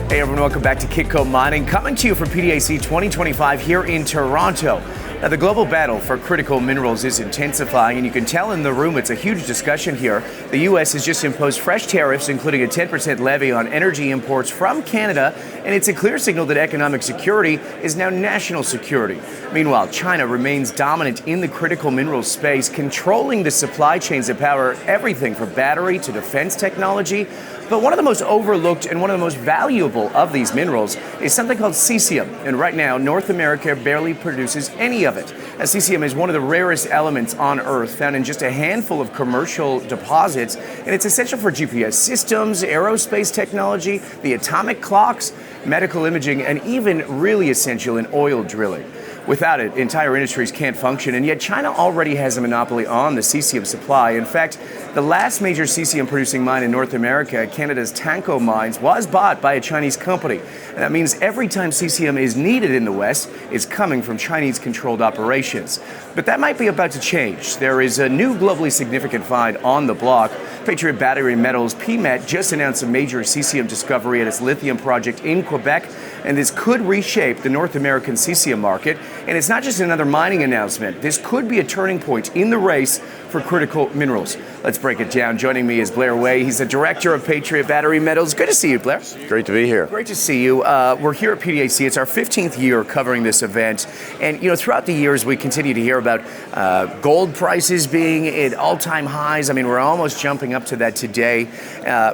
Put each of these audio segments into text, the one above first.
Hey everyone, welcome back to Kitco Mining, coming to you from PDAC 2025 here in Toronto. Now, the global battle for critical minerals is intensifying, and you can tell in the room it's a huge discussion here. The U.S. has just imposed fresh tariffs, including a 10% levy on energy imports from Canada, and it's a clear signal that economic security is now national security. Meanwhile, China remains dominant in the critical minerals space, controlling the supply chains that power everything from battery to defense technology. But one of the most overlooked and one of the most valuable of these minerals is something called cesium. And right now, North America barely produces any of it. Now, cesium is one of the rarest elements on Earth, found in just a handful of commercial deposits. And it's essential for GPS systems, aerospace technology, the atomic clocks, medical imaging, and even really essential in oil drilling. Without it, entire industries can't function, and yet China already has a monopoly on the cesium supply. In fact, the last major cesium-producing mine in North America, Canada's Tanco Mines, was bought by a Chinese company. And that means every time cesium is needed in the West, it's coming from Chinese-controlled operations. But that might be about to change. There is a new globally significant find on the block. Patriot Battery Metals, PMET, just announced a major cesium discovery at its lithium project in Quebec, and this could reshape the North American cesium market. And it's not just another mining announcement. This could be a turning point in the race for critical minerals. Let's break it down. Joining me is Blair Way. He's the director of Patriot Battery Metals. Good to see you, Blair. Great to be here. Great to see you. We're here at PDAC. It's our 15th year covering this event. And, throughout the years, we continue to hear about gold prices being at all-time highs. I mean, we're almost jumping up to that today.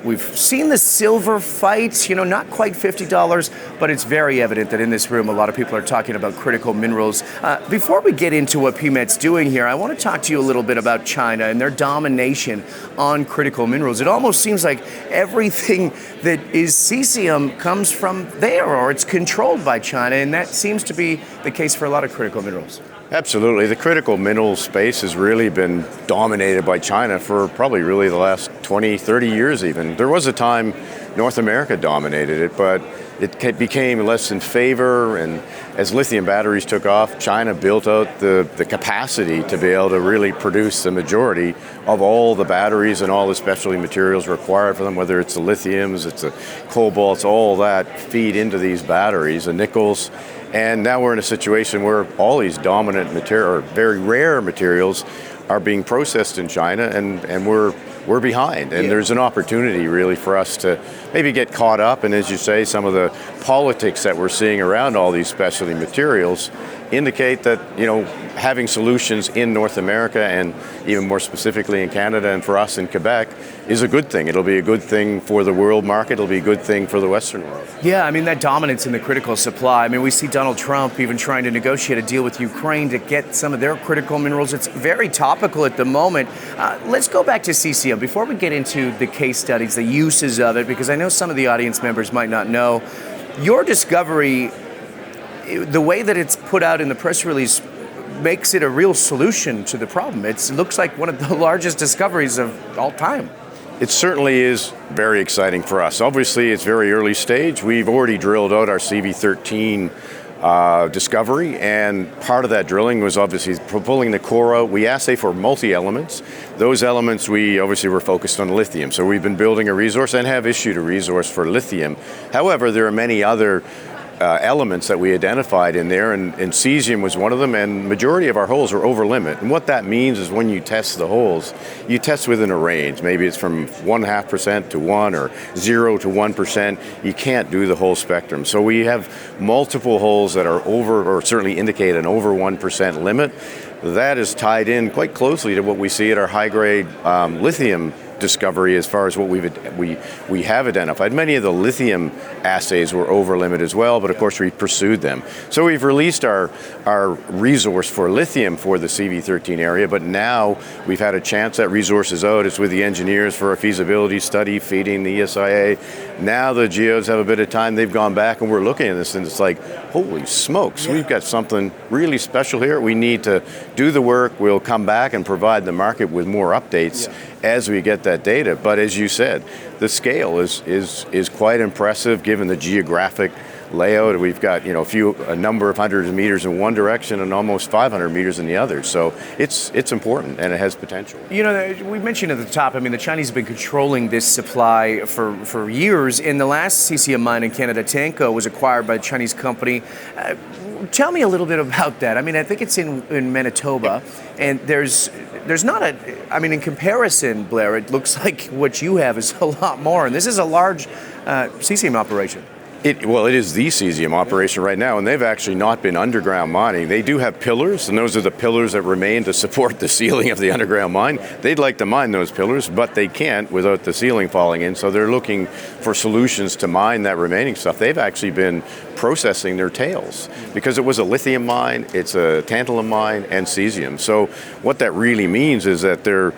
We've seen the silver fight, not quite $50, but it's very evident that in this room, a lot of people are talking about critical minerals. Before we get into what PMET's doing here, I want to talk to you a little bit about China and their domination on critical minerals. It almost seems like everything that is cesium comes from there, or it's controlled by China, and that seems to be the case for a lot of critical minerals. Absolutely. The critical minerals space has really been dominated by China for probably really the last 20, 30 years even. There was a time North America dominated it, but it became less in favor, and as lithium batteries took off, China built out the capacity to be able to really produce the majority of all the batteries and all the specialty materials required for them, whether it's the lithiums, it's the cobalts, all that feed into these batteries, the nickels. And now we're in a situation where all these dominant material, or very rare materials, are being processed in China, and we're behind. And there's an opportunity really for us to maybe get caught up. And as you say, some of the politics that we're seeing around all these specialty materials indicate that, having solutions in North America and even more specifically in Canada and for us in Quebec is a good thing. It'll be a good thing for the world market. It'll be a good thing for the Western world. Yeah, that dominance in the critical supply. We see Donald Trump even trying to negotiate a deal with Ukraine to get some of their critical minerals. It's very topical at the moment. Let's go back to cesium before we get into the case studies, the uses of it, because I know some of the audience members might not know. Your discovery, the way that it's put out in the press release, makes it a real solution to the problem. It looks like one of the largest discoveries of all time. It certainly is very exciting for us. Obviously, it's very early stage. We've already drilled out our CV13 discovery, and part of that drilling was obviously pulling the core out. We assay for multi-elements. Those elements, we obviously were focused on lithium. So we've been building a resource and have issued a resource for lithium. However, there are many other elements that we identified in there, and cesium was one of them, and majority of our holes are over limit. And what that means is when you test the holes, you test within a range. Maybe it's from 0.5% to 1 or 0 to 1%. You can't do the whole spectrum. So we have multiple holes that are over, or certainly indicate an over 1% limit. That is tied in quite closely to what we see at our high-grade lithium discovery as far as what we have identified. Many of the lithium assays were over limit as well, but of course we pursued them. So we've released our resource for lithium for the CV13 area, but now we've had a chance. That resource is out. It's with the engineers for a feasibility study feeding the ESIA. Now the geos have a bit of time. They've gone back and we're looking at this and it's like, holy smokes, we've got something really special here. We need to do the work. We'll come back and provide the market with more updates as we get that data. But as you said, the scale is quite impressive given the geographic layout. We've got a number of hundreds of meters in one direction and almost 500 meters in the other. So it's important and it has potential. We mentioned at the top, the Chinese have been controlling this supply for years. In the last Cesium mine in Canada, Tanco was acquired by a Chinese company. Tell me a little bit about that. I think it's in Manitoba, and there's not in comparison, Blair, it looks like what you have is a lot more, and this is a large Cesium operation. It is the Cesium operation right now, and they've actually not been underground mining. They do have pillars, and those are the pillars that remain to support the ceiling of the underground mine. They'd like to mine those pillars, but they can't without the ceiling falling in, so they're looking for solutions to mine that remaining stuff. They've actually been processing their tails because it was a lithium mine, it's a tantalum mine, and Cesium. So what that really means is that they're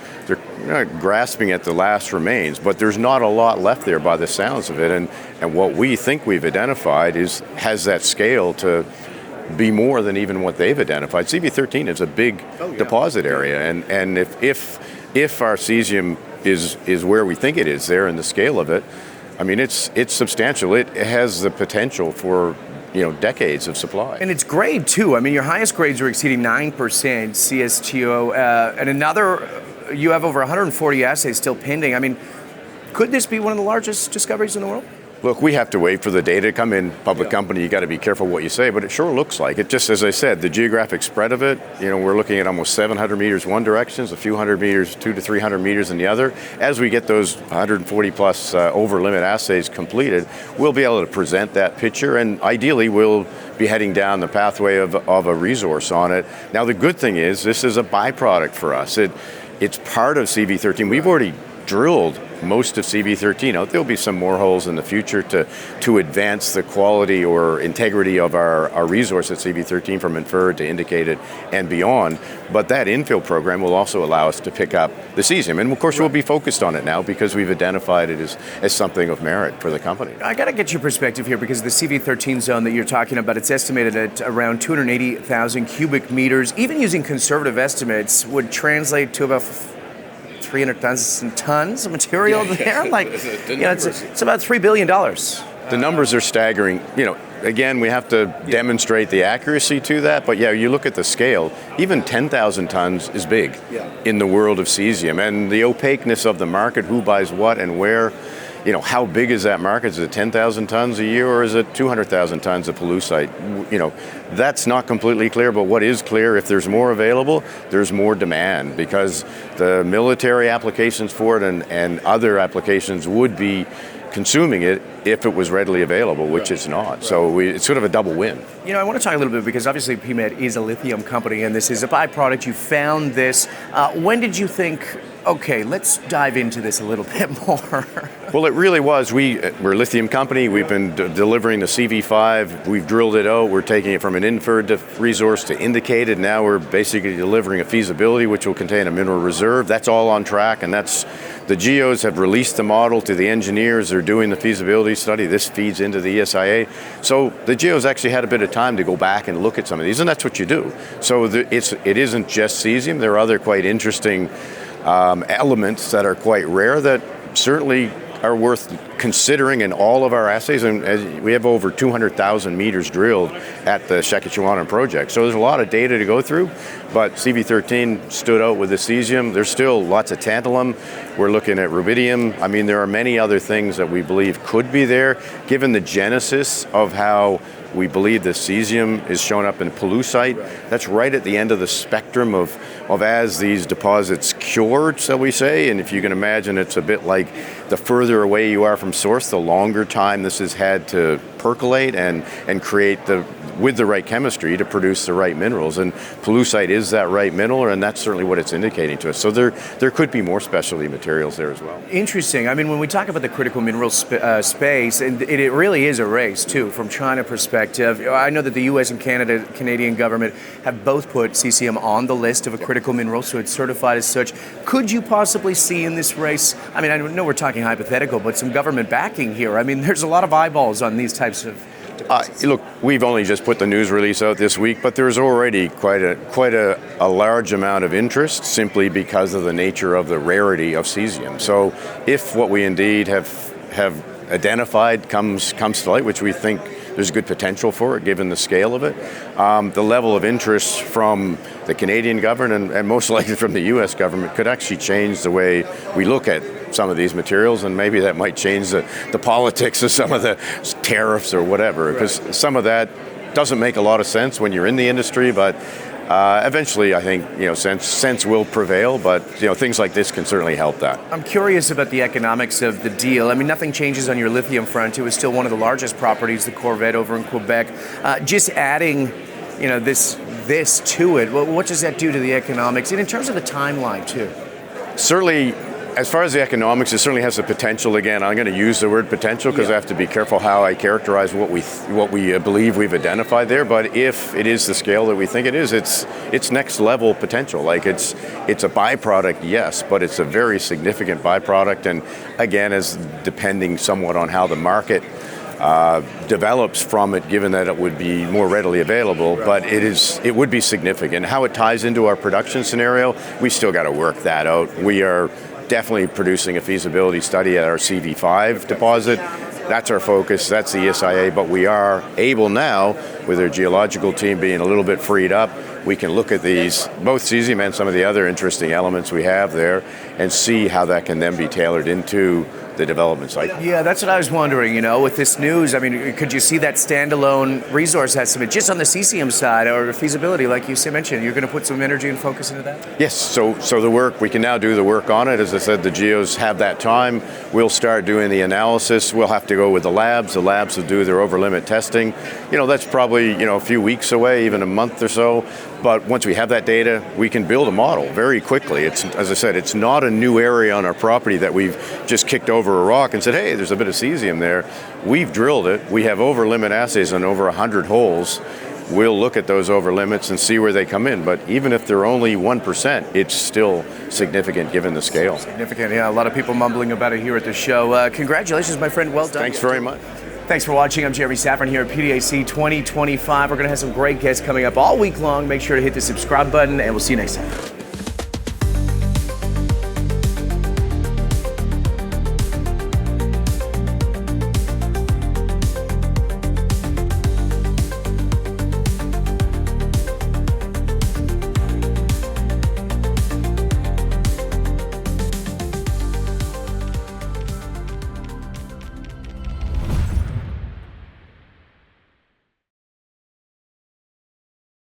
not grasping at the last remains, but there's not a lot left there by the sounds of it. And what we think we've identified has that scale to be more than even what they've identified. CV13 is a big deposit area, and if our Cesium is where we think it is there in the scale of it, it's substantial. It has the potential for decades of supply. And it's grade too. Your highest grades are exceeding 9% CSTO, and you have over 140 assays still pending. Could this be one of the largest discoveries in the world? Look, we have to wait for the data to come in. Public company, you got to be careful what you say, but it sure looks like it. Just as I said, the geographic spread of it, we're looking at almost 700 meters one direction, a few hundred meters, 200 to 300 meters in the other. As we get those 140 plus over limit assays completed, we'll be able to present that picture, and ideally we'll be heading down the pathway of a resource on it. Now, the good thing is this is a byproduct for us. It's part of CV13. We've already drilled most of CV13 out. There'll be some more holes in the future to advance the quality or integrity of our resource at CV13 from inferred to indicated and beyond. But that infill program will also allow us to pick up the Cesium. And of course, we'll be focused on it now because we've identified it as something of merit for the company. I got to get your perspective here because the CV13 zone that you're talking about, it's estimated at around 280,000 cubic meters. Even using conservative estimates would translate to about 300,000 tons of material there. It's about $3 billion. The numbers are staggering. Again, we have to demonstrate the accuracy to that, but you look at the scale, even 10,000 tons is big in the world of Cesium, and the opaqueness of the market, who buys what and where. How big is that market? Is it 10,000 tons a year or is it 200,000 tons of pollucite? That's not completely clear, but what is clear, if there's more available, there's more demand because the military applications for it and other applications would be consuming it if it was readily available, which it's not. So it's sort of a double win. I want to talk a little bit because obviously PMET is a lithium company and this is a byproduct. You found this. When did you think, okay, let's dive into this a little bit more? Well, it really was. We're a lithium company. We've been delivering the CV5. We've drilled it out. We're taking it from an inferred resource to indicated. Now we're basically delivering a feasibility, which will contain a mineral reserve. That's all on track, and the geos have released the model to the engineers. They're doing the feasibility study. This feeds into the ESIA. So the geos actually had a bit of time to go back and look at some of these, and that's what you do. So it isn't just Cesium. There are other quite interesting elements that are quite rare that certainly are worth considering in all of our assays, and we have over 200,000 meters drilled at the Shakatchawanan project. So there's a lot of data to go through, but CV13 stood out with the Cesium. There's still lots of tantalum. We're looking at rubidium. There are many other things that we believe could be there, given the genesis of how we believe the Cesium is shown up in pollucite. That's right at the end of the spectrum of as these deposits cure, shall we say. And if you can imagine, it's a bit like the further away you are from source, the longer time this has had to percolate and create with the right chemistry to produce the right minerals. And pollucite is that right mineral, and that's certainly what it's indicating to us. So there could be more specialty materials there as well. Interesting. When we talk about the critical mineral space, and it really is a race too, from China perspective. I know that the U.S. and Canadian government have both put Cesium on the list of a critical mineral, so it's certified as such. Could you possibly see in this race, I know we're talking hypothetical, but some government backing here? There's a lot of eyeballs on these types of look, we've only just put the news release out this week, but there's already quite a large amount of interest simply because of the nature of the rarity of Cesium. So if what we indeed have identified comes to light, which we think there's good potential for it given the scale of it. The level of interest from the Canadian government and most likely from the US government could actually change the way we look at some of these materials, and maybe that might change the politics of some of the tariffs or whatever, because some of that doesn't make a lot of sense when you're in the industry, but eventually I think sense will prevail, but things like this can certainly help that. I'm curious about the economics of the deal. I mean, nothing changes on your lithium front. It was still one of the largest properties, the Corvette over in Quebec. Just adding this to it, what does that do to the economics? And in terms of the timeline too? Certainly, as far as the economics, it certainly has the potential. Again, I'm going to use the word potential because I have to be careful how I characterize what we believe we've identified there. But if it is the scale that we think it is, it's next level potential. Like it's a byproduct, yes, but it's a very significant byproduct. And again, as depending somewhat on how the market develops from it, given that it would be more readily available, but it would be significant. How it ties into our production scenario, we still got to work that out. We are definitely producing a feasibility study at our CV5 deposit. That's our focus, that's the ESIA, but we are able now, with our geological team being a little bit freed up, we can look at these, both cesium and some of the other interesting elements we have there, and see how that can then be tailored into the development cycle. Yeah, that's what I was wondering, with this news. I mean, could you see that standalone resource estimate just on the cesium side or feasibility, like you mentioned? You're going to put some energy and focus into that? Yes, so the work, we can now do the work on it. As I said, the geos have that time. We'll start doing the analysis. We'll have to go with the labs. The labs will do their over-limit testing. That's probably, a few weeks away, even a month or so. But once we have that data, we can build a model very quickly. It's, as I said, it's not a new area on our property that we've just kicked over a rock and said, hey, there's a bit of cesium there. We've drilled it. We have over-limit assays on over 100 holes. We'll look at those over-limits and see where they come in. But even if they're only 1%, it's still significant given the scale. Significant, yeah. A lot of people mumbling about it here at the show. Congratulations, my friend. Well done. Thanks very much. Thanks for watching. I'm Jeremy Szafron here at PDAC 2025. We're going to have some great guests coming up all week long. Make sure to hit the subscribe button, and we'll see you next time.